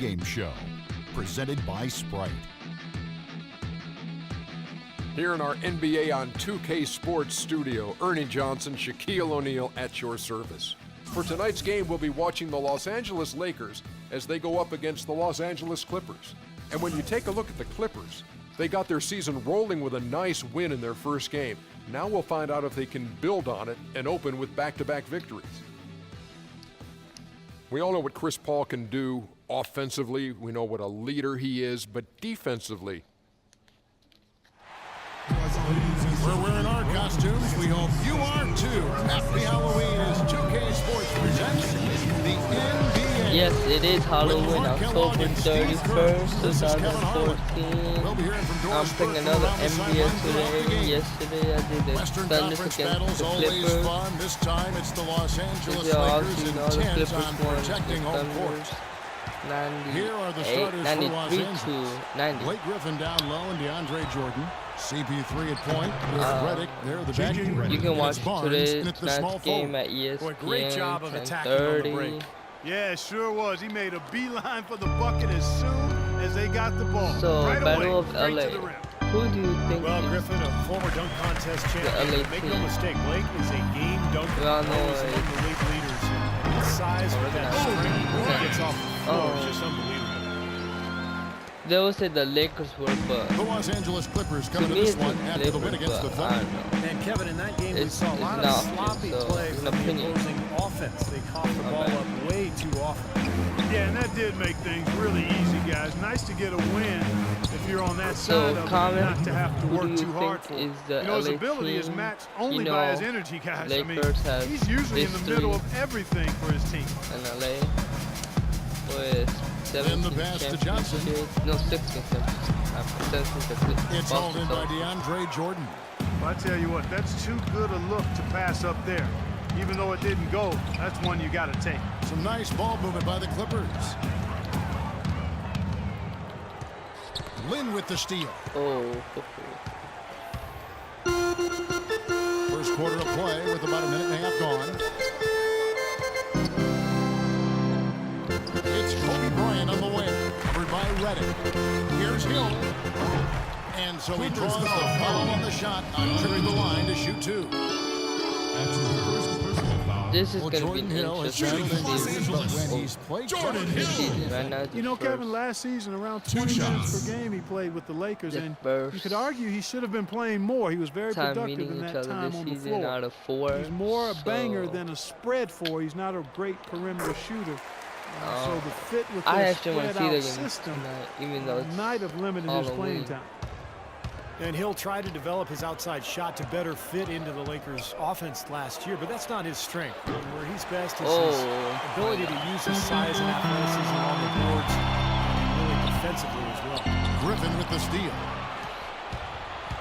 postgame show, presented by Sprite. Here in our NBA on 2K Sports studio, Ernie Johnson, Shaquille O'Neal at your service. For tonight's game, we'll be watching the Los Angeles Lakers as they go up against the Los Angeles Clippers. And when you take a look at the Clippers, they got their season rolling with a nice win in their first game. Now we'll find out if they can build on it and open with back-to-back victories. We all know what Chris Paul can do offensively. We know what a leader he is, but defensively, We're wearing our costumes. We hope you are too. Happy Halloween as 2K Sports presents the NBA. Yes, it is Halloween, October 31st, 2014. I'm picking another NBA today. Yesterday I did the Thunder against the Clippers. This time it's the Los Angeles Lakers Lakers intent on won protecting the home court. 93 to 90. Blake Griffin down low and DeAndre Jordan. CP3 at point. Redick there, the back. You can watch today's game at ESPN. Boy, great job of attacking on the break. Yeah, it sure was. He made a beeline for the bucket as soon as they got the ball. So, right Battle away, of LA. Who do you think Well, is Griffin, a former dunk contest champion. Make no mistake, Blake is a game dunker. We all know Always among the league leaders. And his size with that strength when he gets off the floor is just unbelievable. They would say the Lakers were, but the Los Angeles Clippers come to this one after the win against the Thunder. And Kevin, in that game, we saw a lot of sloppy play from the opposing offense. They coughed the ball up way too often. Yeah, and that did make things really easy, guys. Nice to get a win if you're on that side of it, not to have to work too hard for it. His ability is matched only by his energy, guys. I mean, he's usually in the middle of everything for his team. And LA with 7 the pass to Johnson. No, 16 It's hauled in by DeAndre Jordan. Well, I tell you what, that's too good a look to pass up there. Even though it didn't go, that's one you got to take. Some nice ball movement by the Clippers. Lynn with the steal. First quarter of play with about a minute and a half gone. It's Kobe Bryant on the wing, covered by Redick. Here's Hill. And so he draws the foul on the shot, tripping the line to shoot two. This is going to be interesting Jordan Hill. Right now, you know, Kevin, last season, around 20 minutes per game he played with the Lakers, and you could argue he should have been playing more. He was very productive in that time on the floor. Out of 4, he's more a banger than a spread 4. He's not a great perimeter shooter. So the fit with their spread-out system even though might have limited his playing time. And he'll try to develop his outside shot to better fit into the Lakers' offense last year, but that's not his strength. Where he's best is his ability to use his size and athleticism on the boards, and really defensively as well. Griffin with the steal.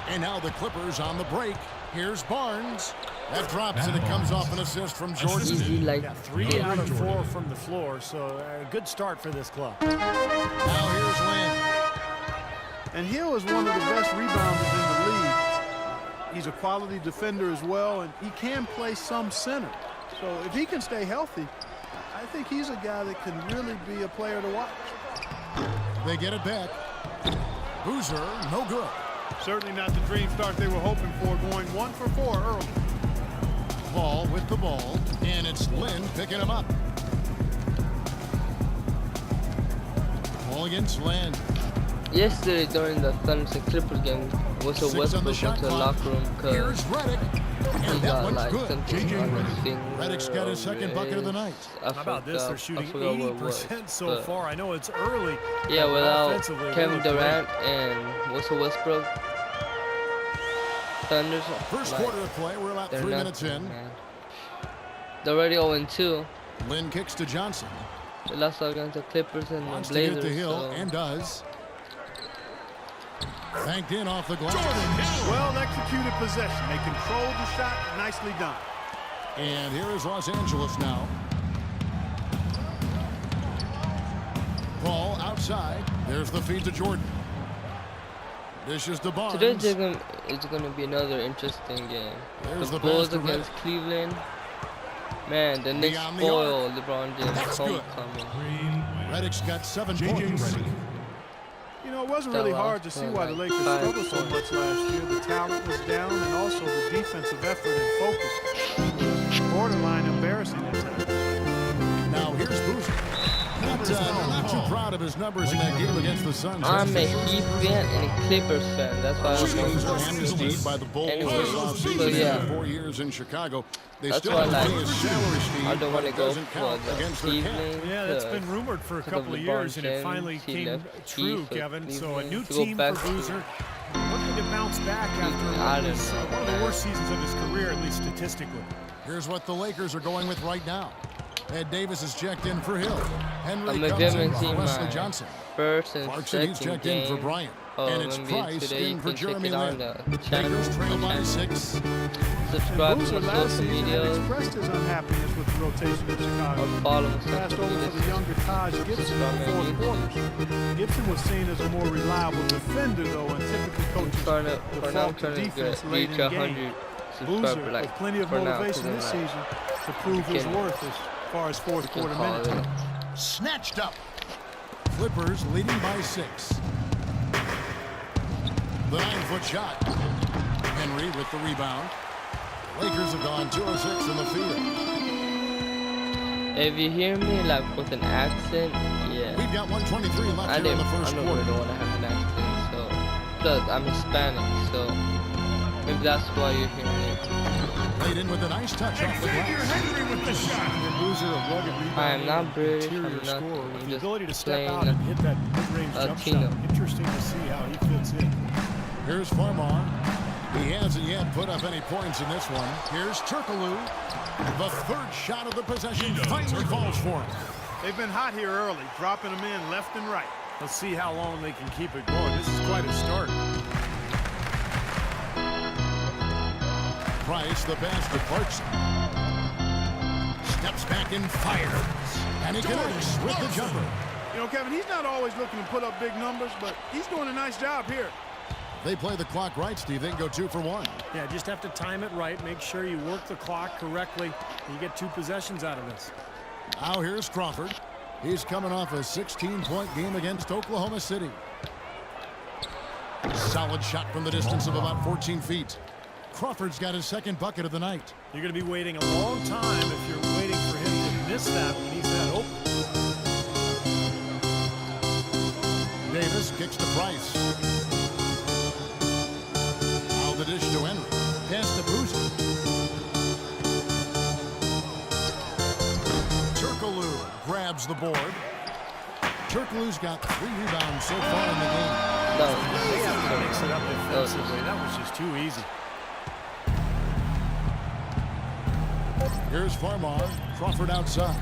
And now the Clippers on the break. Here's Barnes. That drops and it comes off an assist from Jordan. 3 out of 4 from the floor, so a good start for this club. Now here's Lynn. And Hill is one of the best rebounders in the league. He's a quality defender as well, and he can play some center. So if he can stay healthy, I think he's a guy that can really be a player to watch. They get it back. Boozer, no good. Certainly not the dream start they were hoping for, going 1 for 4 early. Paul with the ball, and it's Lynn picking him up. Ball against Lynn. Yesterday during the Thunder and Clippers game, Russell Westbrook went to the locker room because he got like something on his finger. Redick's got his second bucket of the night. How about this? They're shooting 80% so far. I know it's early. Yeah, without Kevin Durant and Russell Westbrook, Thunder's first quarter of play. We're about 3 minutes in. They're already 0-2. Lynn kicks to Johnson. They lost against the Clippers and wants the Blazers. To get to Hill and does. Banked in off the glass. Well executed possession. They controlled the shot. Nicely done. And here is Los Angeles now. Ball outside. There's the feed to Jordan. Dishes to Barnes. Today's game is going to be another interesting game. There's the Bulls against Cleveland. Man, the Knicks spoil LeBron James' homecoming. Reddick's got 7 points. You know, it wasn't really hard to see why the Lakers struggled so much last year. The talent was down, and also the defensive effort and focus. Borderline embarrassing at times. Now here's Boozer. Not too proud of his numbers in that game against the Suns. I'm a Heat fan and a Clippers fan. That's why I'm amnestied by the Bulls so yeah. 4 years in Chicago. They That's still why have his salary, Steve, I don't want to but it go doesn't for count the against their cap. evening. Yeah, that's been rumored for a couple of years, and it finally came true, Kevin. So a new team for Boozer, looking to bounce back after one of the worst seasons of his career, at least statistically. Here's what the Lakers are going with right now. Ed Davis is checked in for Hill. Henry I'm comes in see for Wesley my Johnson. first and Clarkson, he's second checked in for game. Bryant. Oh, and it's maybe Price today in you for can check Jeremy it on Lin. the channel. Lakers trail by 6. Subscribe to Boozer my last social season had media. expressed his unhappiness with the rotation in Chicago. Or follow my Passed social over media. for the younger Taj Gibson in the fourth quarter. Gibson was seen as a more reliable defender, though, and typically coaches default to defense late in the game. Boozer, with plenty of motivation this season to prove his worth as far as fourth quarter minutes. Snatched up. Clippers leading by 6. The 9-foot shot. Henry with the rebound. Lakers have gone 2 of 6 in the field. If you hear me like with an accent, yeah. We've got 123 left here in the first I don't quarter. really want to have an accent, so plus I'm Hispanic, so maybe that's why you're hearing me. Played in with a nice touch off the glass. Henry with the shot. Boozer, a rugged rebound. I am not British, I'm interior not. scorer I'm with the just ability to step plain out and hit that mid-range jump Latino. shot. Interesting to see how he fits in. Here's Farmar. He hasn't yet put up any points in this one. Here's Turkoglu. The third shot of the possession finally falls for him. They've been hot here early, dropping them in left and right. Let's see how long they can keep it going. This is quite a start. Price, the pass to Clarkson. Steps back and fires. And he connects with the jumper. You know, Kevin, he's not always looking to put up big numbers, but he's doing a nice job here. They play the clock right, Steve. They can go 2 for 1. Yeah, just have to time it right. Make sure you work the clock correctly. You get 2 possessions out of this. Now here's Crawford. He's coming off a 16-point game against Oklahoma City. Solid shot from the distance of about 14 feet. Crawford's got his second bucket of the night. You're going to be waiting a long time if you're waiting for him to miss that when he's that open. Davis kicks to Price. Now the dish to Henry. Pass to Boozer. Turkoglu grabs the board. Turkoglu's got 3 rebounds so far in the game. No. They have to mix it up defensively. That was just too easy. Here's Farmar. Crawford outside.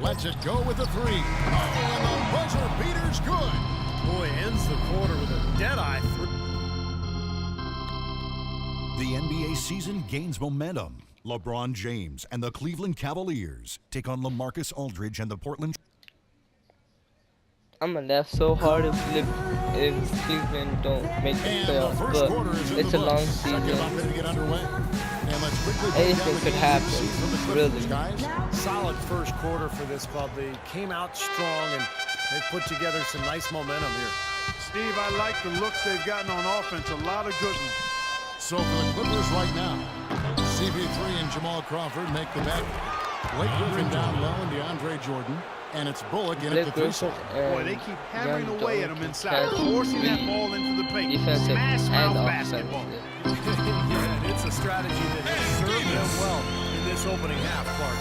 Lets it go with the 3. Oh, and the buzzer beater's good. Boy, ends the quarter with a dead-eye. The NBA season gains momentum. LeBron James and the Cleveland Cavaliers take on LaMarcus Aldridge and the Portland. I'm gonna laugh so hard if Cleveland don't make the playoffs, but it's a long season. Anything could happen, really. Solid first quarter for this club. They came out strong and they put together some nice momentum here. Steve, I like the looks they've gotten on offense. A lot of good ones. So for the Clippers right now, CP3 and Jamal Crawford make the bet. Blake Griffin down low and DeAndre Jordan. And it's Bullock in at the 3 side. Boy, they keep hammering away at him inside, forcing that ball into the paint. Defensive Smash and mouth basketball. Yeah, and it's a strategy that has served them well in this opening half, Clark.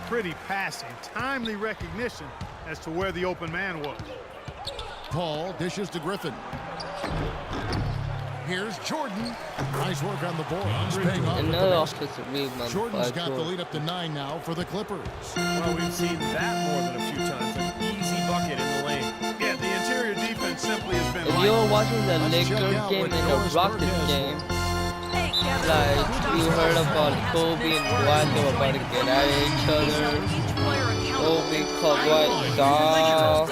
Pretty passing. Timely recognition as to where the open man was. Paul dishes to Griffin. Here's Jordan. Nice work on the board. He's paying off. Another offensive rebound. Jordan's got the lead up to 9 now for the Clippers. Well, we've seen that more than a few times. An easy bucket in the lane. Yeah, the interior defense simply has been. If you're watching the Lakers game and the Rockets game, like you heard about Kobe and Dwight, they were about to get at each other. Kobe caught Dwight down.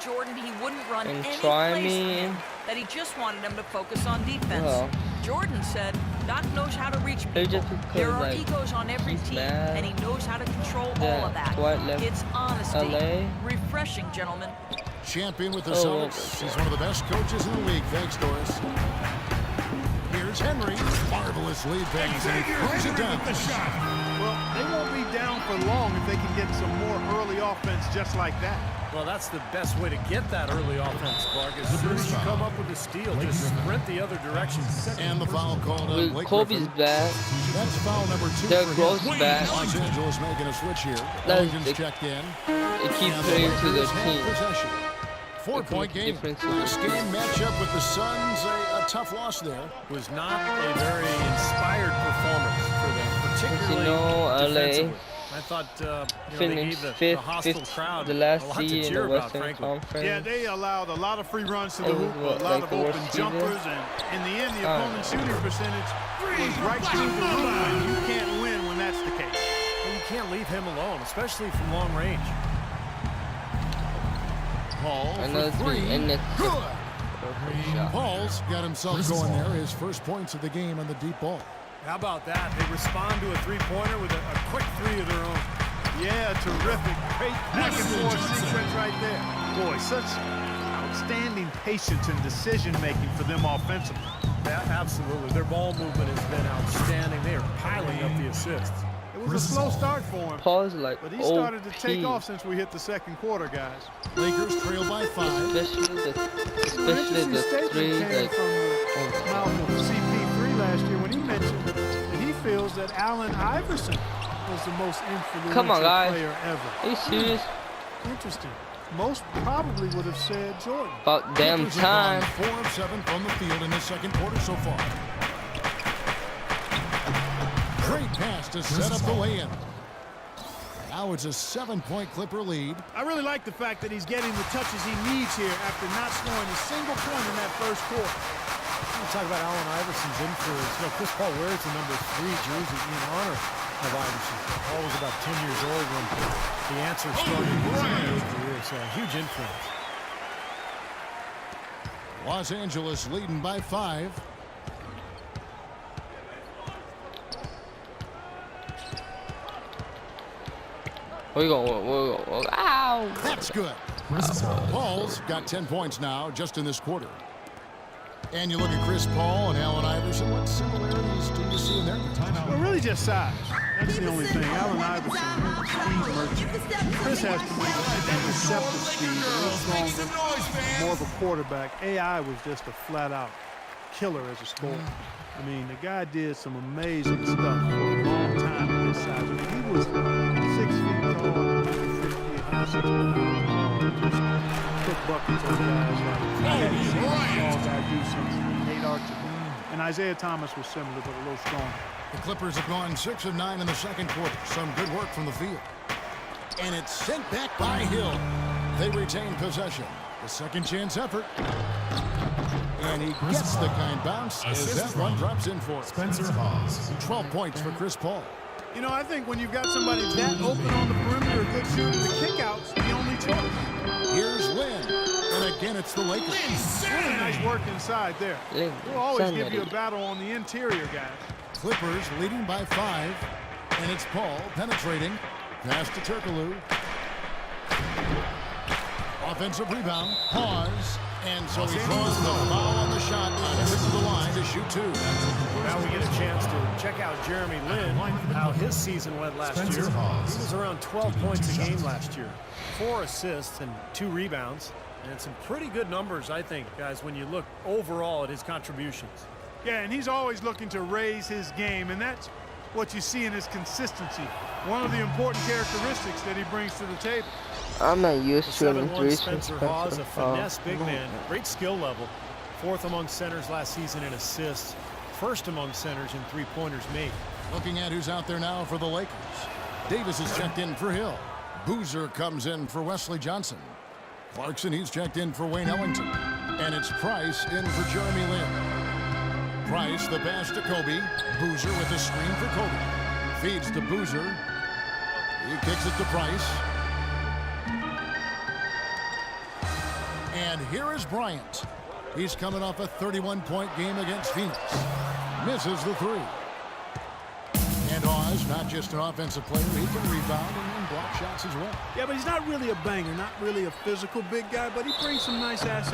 Jordan he wouldn't run and any try plays for me. him, that he just wanted him to focus on defense. Well, Jordan said Doc knows how to reach people. just because, There are like, egos on every he's team, mad and he knows how to control that all of that. Dwight left It's honesty. LA. Refreshing, gentlemen. Champion with the Oh, Celtics. He's one of the best coaches in the league. Thanks, Doris. Here's Henry. Marvelous lead pass, and he throws it down. Well, they won't be down for long if they can get some more early offense just like that. Well, that's the best way to get that early offense, Clark. As soon as you come up with a steal, just sprint the other direction. And the foul called on Blake Kobe's Griffin. back. That's foul number 2 Derrick for Rose him. back. Los Angeles making a switch here. That's Ellington's the- checked in. It keeps And playing to the Lakers have team. possession. 4-point game. Difference in the This game matchup with the Suns, a tough loss there. Was not a very inspired performance for them, particularly LA defensively. I thought they finished gave the fifth, hostile crowd the last a lot seed to in cheer the about, Western frankly. Conference. Yeah, they allowed a lot of free runs to the It was hoop, what, a lot like of the open worst season? jumpers, and in the end, the opponent's shooting percentage was right through the roof, and you can't win when that's the case. Well, you can't leave him alone, especially from long range. Paul Another for 3. three, and it's Good. perfect shot. Paul's got himself going there. His first points of the game on the deep ball. How about that? They respond to a three-pointer with a quick three of their own. Yeah, terrific. Great back-and-forth sequence right there. Boy, such outstanding patience and decision-making for them offensively. Yeah, absolutely. Their ball movement has been outstanding. They are piling up the assists. It was a slow start for him, Paul's like but he started to take OP. off since we hit the second quarter, guys. Lakers trail by 5. Especially Interesting the statement three, came like, from the mouth of CP3 last year when he mentioned that he feels that Allen Iverson was the most influential Come on, guys. player ever. are you serious? Interesting. Most probably would have said Jordan. About damn Lakers have time. gone 4 of 7 from the field in the second quarter so far. Great pass to set up the lay-in. Now it's a 7-point Clipper lead. I really like the fact that he's getting the touches he needs here after not scoring a single point in that first quarter. We'll talk about Allen Iverson's influence. You know, Chris Paul wears the number 3 jersey in honor of Iverson. Paul was about 10 years old when the answer started his NBA career, so a huge influence. Los Angeles leading by 5. Where you going? Ow! That's good. Paul's got 10 points now just in this quarter. And you look at Chris Paul and Allen Iverson. What similarities do you see in their timeout? Well, really just size. That's the only thing. Allen Iverson is a speed merchant. Chris has tremendous receptive speed, a little stronger, more of a quarterback. AI was just a flat-out killer as a scorer. I mean, the guy did some amazing stuff for a long time at this size. I mean, he was 6 feet tall, 160, 160 pounds. Just took buckets on guys like small guy do something. Nate Archibald. And Isaiah Thomas was similar, but a little stronger. The Clippers have gone 6 of 9 in the second quarter. Some good work from the field. And it's sent back by Hill. They retain possession. The second chance effort. And he gets the kind bounce as that one drops in for Spencer Hawes. 12 points for Chris Paul. You know, I think when you've got somebody that open on the perimeter, a good shooter, the kickout's the only choice. Here's Lynn. And again, it's the Lakers. Really nice work inside there. Lynn, We'll always give you a Sanity. battle on the interior, guys. Clippers leading by 5. And it's Paul penetrating. Pass to Turkoglu. Offensive rebound. Pause. And so he throws the foul on the shot on to the line to shoot 2. Now we get a chance to check out Jeremy Lin, how his season went last year. He was around 12 points a game last year. 4 assists and 2 rebounds. And some pretty good numbers, I think, guys, when you look overall at his contributions. Yeah, and he's always looking to raise his game, and that's what you see in his consistency. One of the important characteristics that he brings to the table. I'm not used to The him 7'1" threes Spencer from Hawes, a Spencer. finesse big man, great skill level. 4th among centers last season in assists. 1st among centers in three-pointers made. Looking at who's out there now for the Lakers. Davis is checked in for Hill. Boozer comes in for Wesley Johnson. Clarkson, he's checked in for Wayne Ellington. And it's Price in for Jeremy Lin. Price, the pass to Kobe. Boozer with the screen for Kobe. Feeds to Boozer. He kicks it to Price. And here is Bryant. He's coming off a 31-point game against Phoenix. Misses the three. And Oz, not just an offensive player, he can rebound and block shots as well. Yeah, but he's not really a banger, not really a physical big guy, but he brings some nice assets.